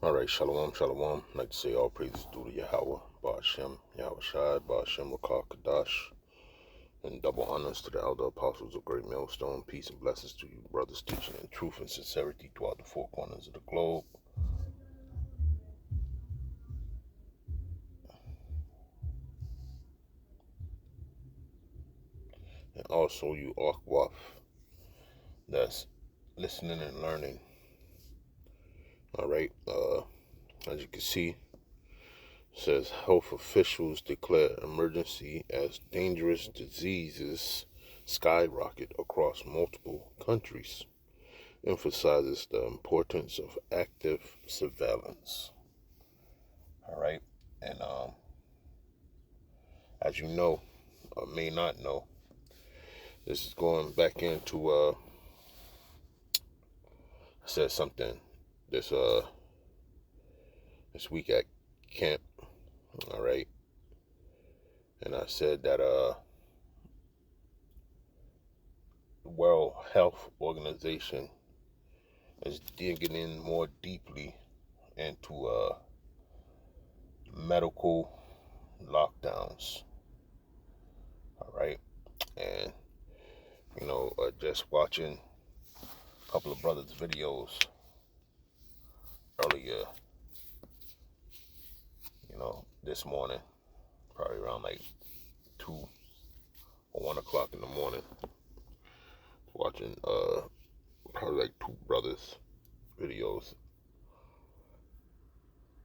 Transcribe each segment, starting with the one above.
All right, shalom, shalom. I'd like to say all praises due to Yahweh, Ba'ashem, Yahweh Shai, Ba'ashem, Rakah, Kadash, and double honors to the elder apostles of Great Millstone. Peace and blessings to you, brothers, teaching in truth and sincerity throughout the four corners of the globe. And also you, Akhwaf, that's listening and learning. All right, as you can see, says health officials declare emergency as dangerous diseases skyrocket across multiple countries. Emphasizes the importance of active surveillance. All right, and as you know, or may not know, this is going back into I said something this week at camp. All right, and I said that the World Health Organization is digging in more deeply into medical lockdowns. All right, and just watching a couple of brothers' videos earlier, this morning, probably around like 2 or 1 o'clock in the morning, watching probably like 2 brothers' videos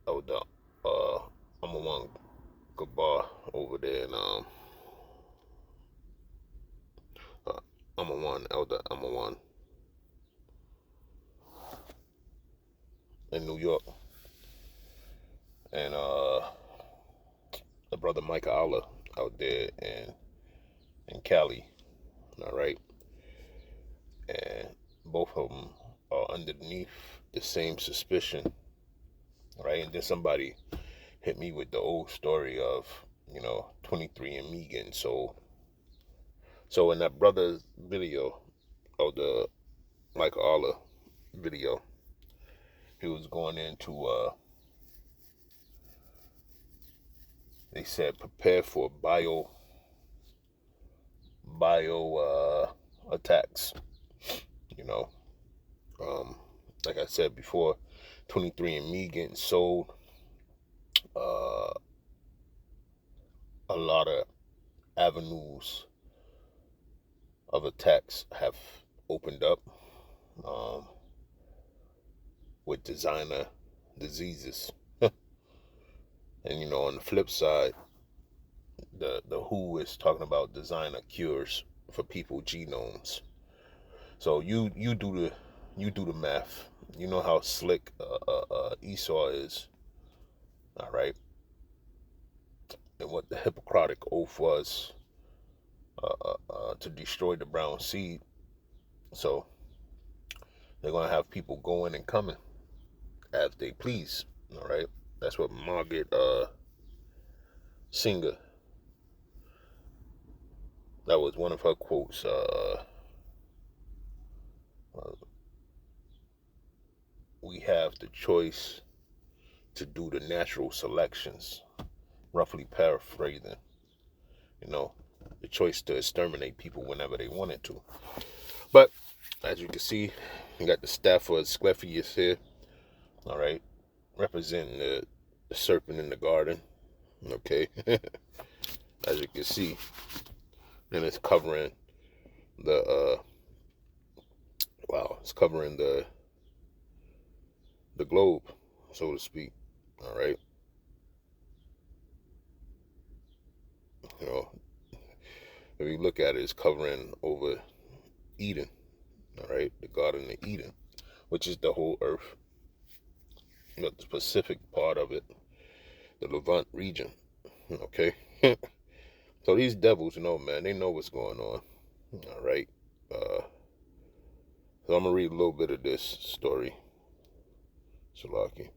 of the Amawan Gabar over there in Amawan, Elder Amawan in New York, and the brother Micah Allah out there in Cali. All right, and both of them are underneath the same suspicion. Right, and then somebody hit me with the old story of 23andMe getting sold. So in that brother's video, of the Micah Allah video, he was going into they said prepare for bio attacks. Like I said before, 23andMe getting sold. A lot of avenues of attacks have opened up with designer diseases. And on the flip side, the WHO is talking about designer cures for people's genomes. So you do the math. You know how slick Esau is. All right, and what the Hippocratic oath was to destroy the brown seed. So they're gonna have people going and coming as they please. All right, that's what Margaret Singer. That was one of her quotes. We have the choice to do the natural selections, roughly paraphrasing, the choice to exterminate people whenever they wanted to. But as you can see, you got the Stafford Sclephius here, all right, representing the serpent in the garden, okay, as you can see, and it's covering the it's covering the globe, so to speak. All right, if you look at it, it's covering over Eden. All right, the Garden of Eden, which is the whole earth, the Pacific part of it, the Levant region. Okay, so these devils man, they know what's going on. All right, so I'm gonna read a little bit of this story. Salaki.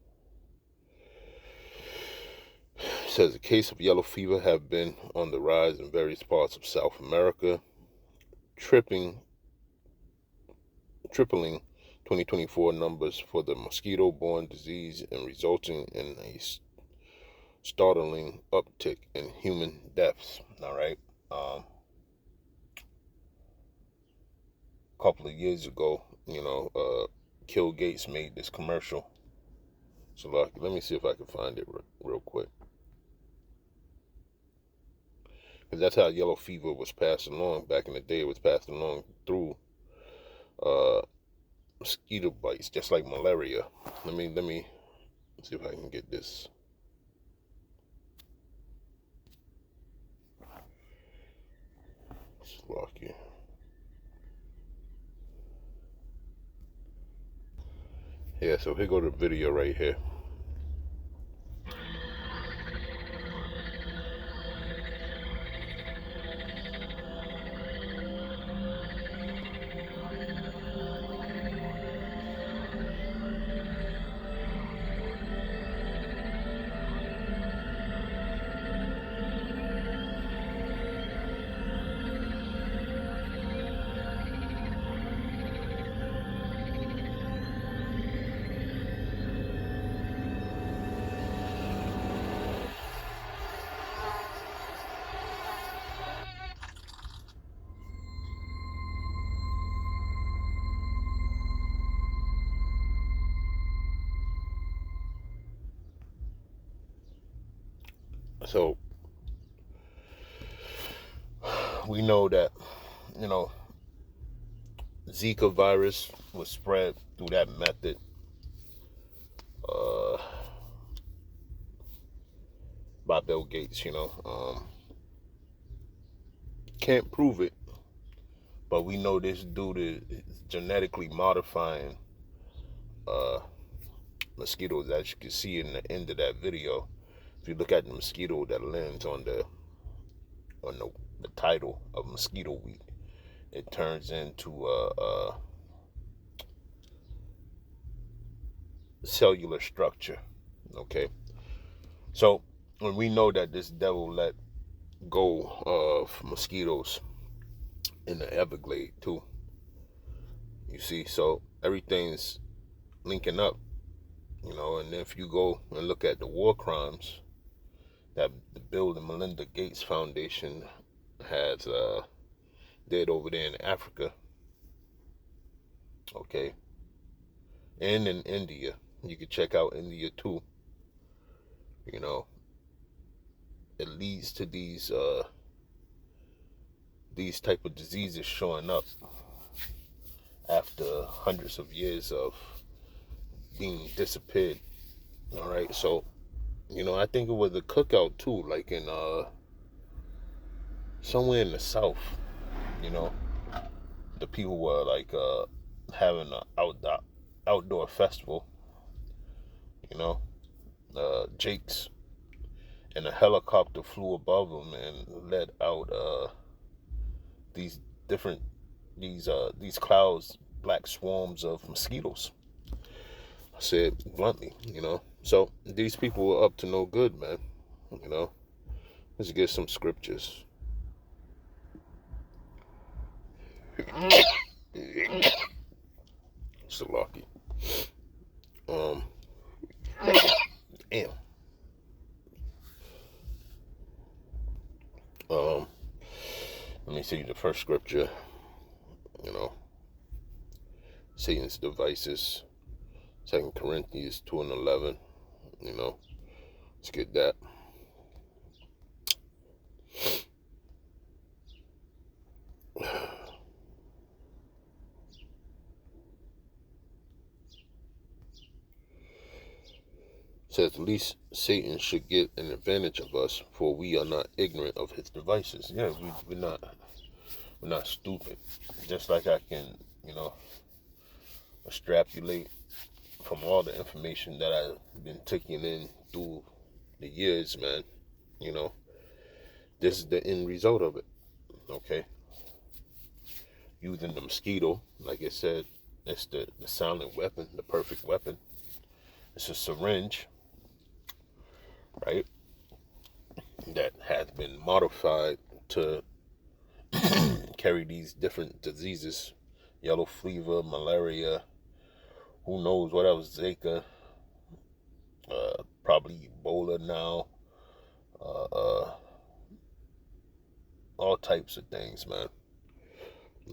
It says the case of yellow fever have been on the rise in various parts of South America, tripling 2024 numbers for the mosquito-borne disease and resulting in a startling uptick in human deaths. All right. A couple of years ago, Bill Gates made this commercial. So let me see if I can find it real quick. Because that's how yellow fever was passed along back in the day. It was passed along through mosquito bites, just like malaria. Let me see if I can get this. Lucky. Yeah, so here go the video right here. So we know that, Zika virus was spread through that method. By Bill Gates, can't prove it, but we know this dude is genetically modifying mosquitoes, as you can see in the end of that video. If you look at the mosquito that lands on the title of mosquito week, it turns into a cellular structure. Okay, so when we know that this devil let go of mosquitoes in the Everglades too, you see, so everything's linking up, and if you go and look at the war crimes that the Bill and Melinda Gates Foundation has did over there in Africa, okay, and in India, you can check out India too. It leads to these type of diseases showing up after hundreds of years of being disappeared. All right, so I think it was a cookout too, like in somewhere in the South. The people were like having an outdoor festival. Jakes and a helicopter flew above them and let out these different these clouds, black swarms of mosquitoes. I said bluntly, So these people were up to no good, man. Let's get some scriptures. Salaki. Damn. Let me see the first scripture. Satan's devices. 2 Corinthians 2:11. Let's get that. Says, at least Satan should get an advantage of us, for we are not ignorant of his devices. Yeah, we're not stupid. Just like I can, extrapolate from all the information that I've been taking in through the years, man. This is the end result of it. Okay. Using the mosquito, like I said, it's the silent weapon, the perfect weapon. It's a syringe, right, that has been modified to carry these different diseases: yellow fever, malaria, who knows what else, Zika, probably Ebola now, uh, uh, all types of things, man.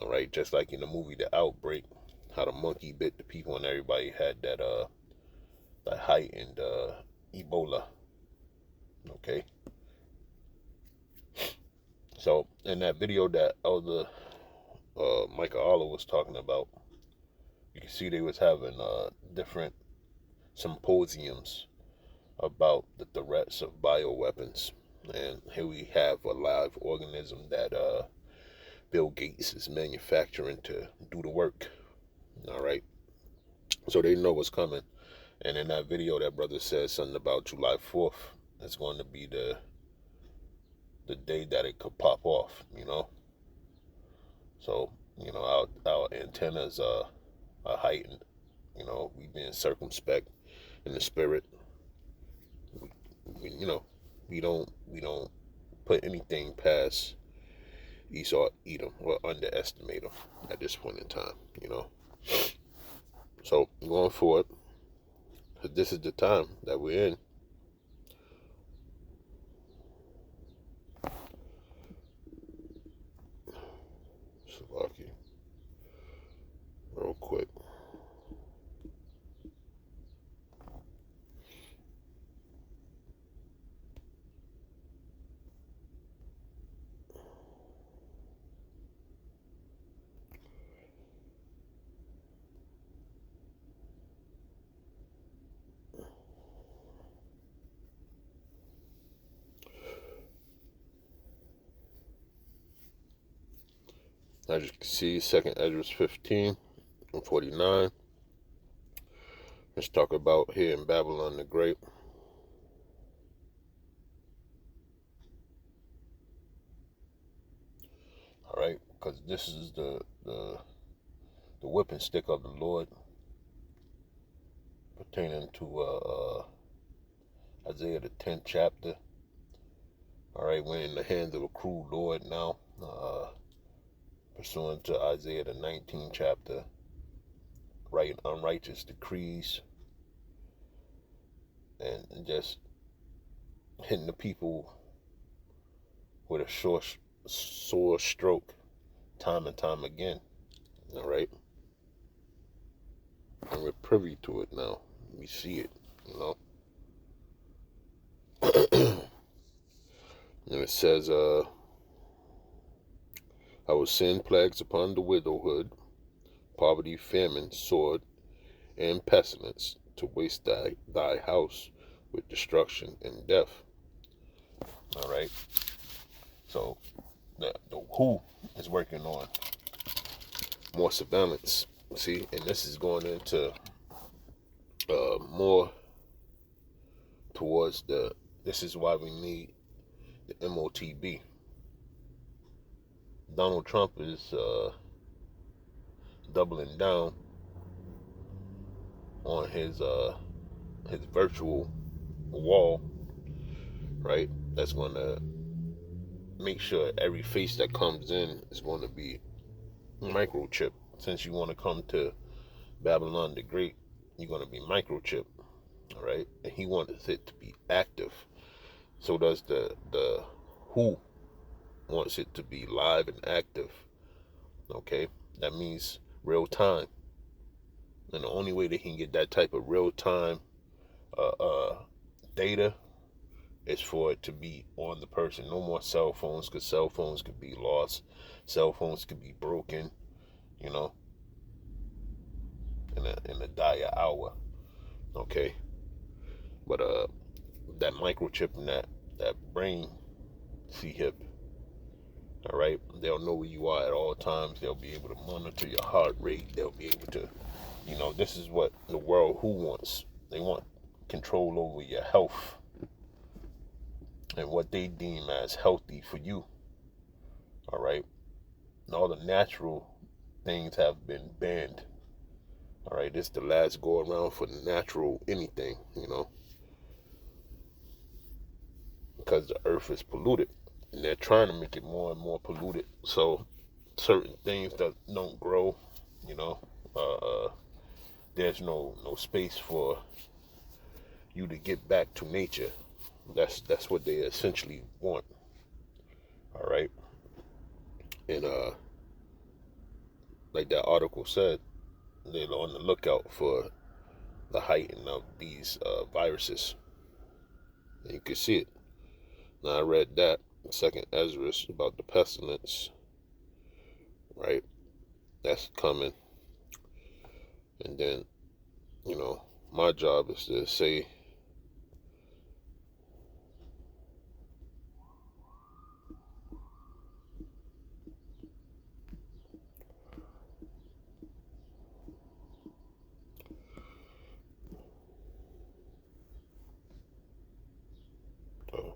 All right, just like in the movie The Outbreak, how the monkey bit the people and everybody had that heightened Ebola. Okay, so in that video that Elder Michael Allah was talking about, you can see they was having different symposiums about the threats of bioweapons, and here we have a live organism that Bill Gates is manufacturing to do the work. All right, so they know what's coming. And in that video, that brother said something about July 4th. It's going to be the day that it could pop off, you know. So, you know, our antennas are heightened. You know, we being circumspect in the spirit. You know, we don't put anything past Esau, Edom, or underestimate them at this point in time. You know. So going forward, this is the time that we're in. Salaki, real quick. As you can see, 2nd Esdras 15 and 49. Let's talk about here in Babylon the Great. All right, because this is the whipping stick of the Lord pertaining to Isaiah the 10th chapter. All right, we're in the hands of a cruel Lord now, pursuant to Isaiah the 19th chapter, writing unrighteous decrees and just hitting the people with a sore stroke time and time again. All right, and we're privy to it now. We see it, you know. And it says, I will send plagues upon the widowhood, poverty, famine, sword, and pestilence, to waste thy house with destruction and death. All right. So the WHO is working on more surveillance. See, and this is going into more towards this is why we need the MOTB. Donald Trump is doubling down on his virtual wall, right? That's going to make sure every face that comes in is going to be microchip. Since you want to come to Babylon the Great, you're going to be microchip, all right? And he wants it to be active. So does the WHO wants it to be live and active. Okay, that means real time. And the only way they can get that type of real time data is for it to be on the person. No more cell phones, because cell phones could be lost. Cell phones could be broken, you know, in a dire hour. Okay, but that microchip and that brain C-hip, all right, they'll know where you are at all times. They'll be able to monitor your heart rate. They'll be able to, you know, this is what the world who wants. They want control over your health and what they deem as healthy for you. All right, and all the natural things have been banned. All right, this is the last go around for natural anything, you know, because the earth is polluted, and they're trying to make it more and more polluted. So certain things that don't grow, you know, there's no space for you to get back to nature. That's what they essentially want. All right, and like that article said, they're on the lookout for the heighting of these viruses. And you can see it. Now I read that Second Ezra about the pestilence, right? That's coming, and then my job is to say uh,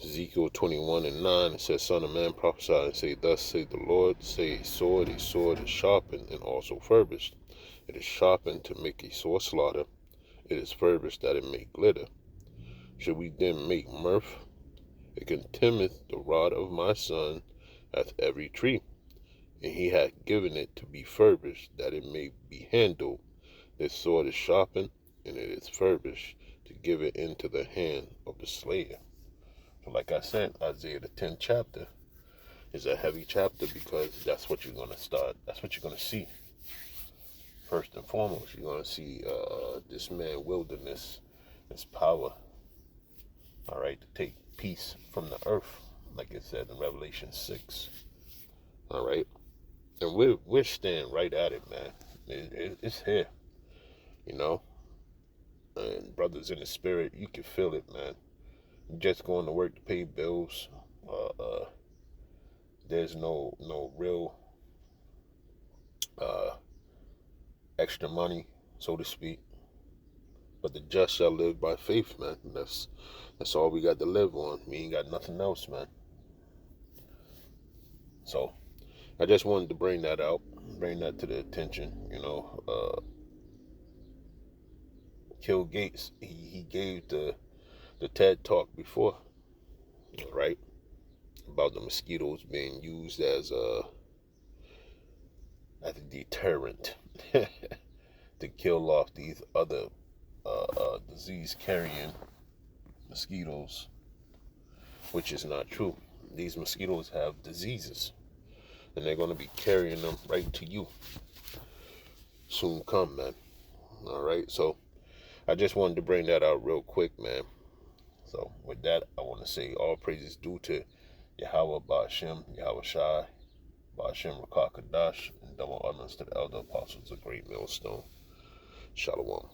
Ezekiel 21:9. It says, "Son of man, prophesy and say, Thus saith the Lord, say a sword is sharpened and also furbished. It is sharpened to make a sore slaughter. It is furbished that it may glitter. Should we then make mirth? It contemneth the rod of my son hath every tree, and he hath given it to be furbished that it may be handled. This sword is sharpened, and it is furbished to give it into the hand of the slayer." So like I said, Isaiah the 10th chapter is a heavy chapter because that's what you're going to start. That's what you're going to see. First and foremost, you're going to see this man wilderness, his power, all right, to take peace from the earth, like it said in Revelation 6. All right. And we're staying right at it, man. It's here, you know. And brothers in the spirit, you can feel it, man. You're just going to work to pay bills. There's no real uh, extra money, so to speak. But the just shall live by faith, man. That's all we got to live on. We ain't got nothing else, man. So I just wanted to bring that out, bring that to the attention. Bill Gates, he gave the TED talk before, right? About the mosquitoes being used as a deterrent to kill off these other disease carrying mosquitoes, which is not true. These mosquitoes have diseases, and they're going to be carrying them right to you soon come, man. All right, so I just wanted to bring that out real quick, man. So with that, I want to say all praises due to Yahweh Ba'ashem, Yahweh Shai, Ba'ashem Rakakadash, and double honors to the elder apostles of Great Millstone. Shalom.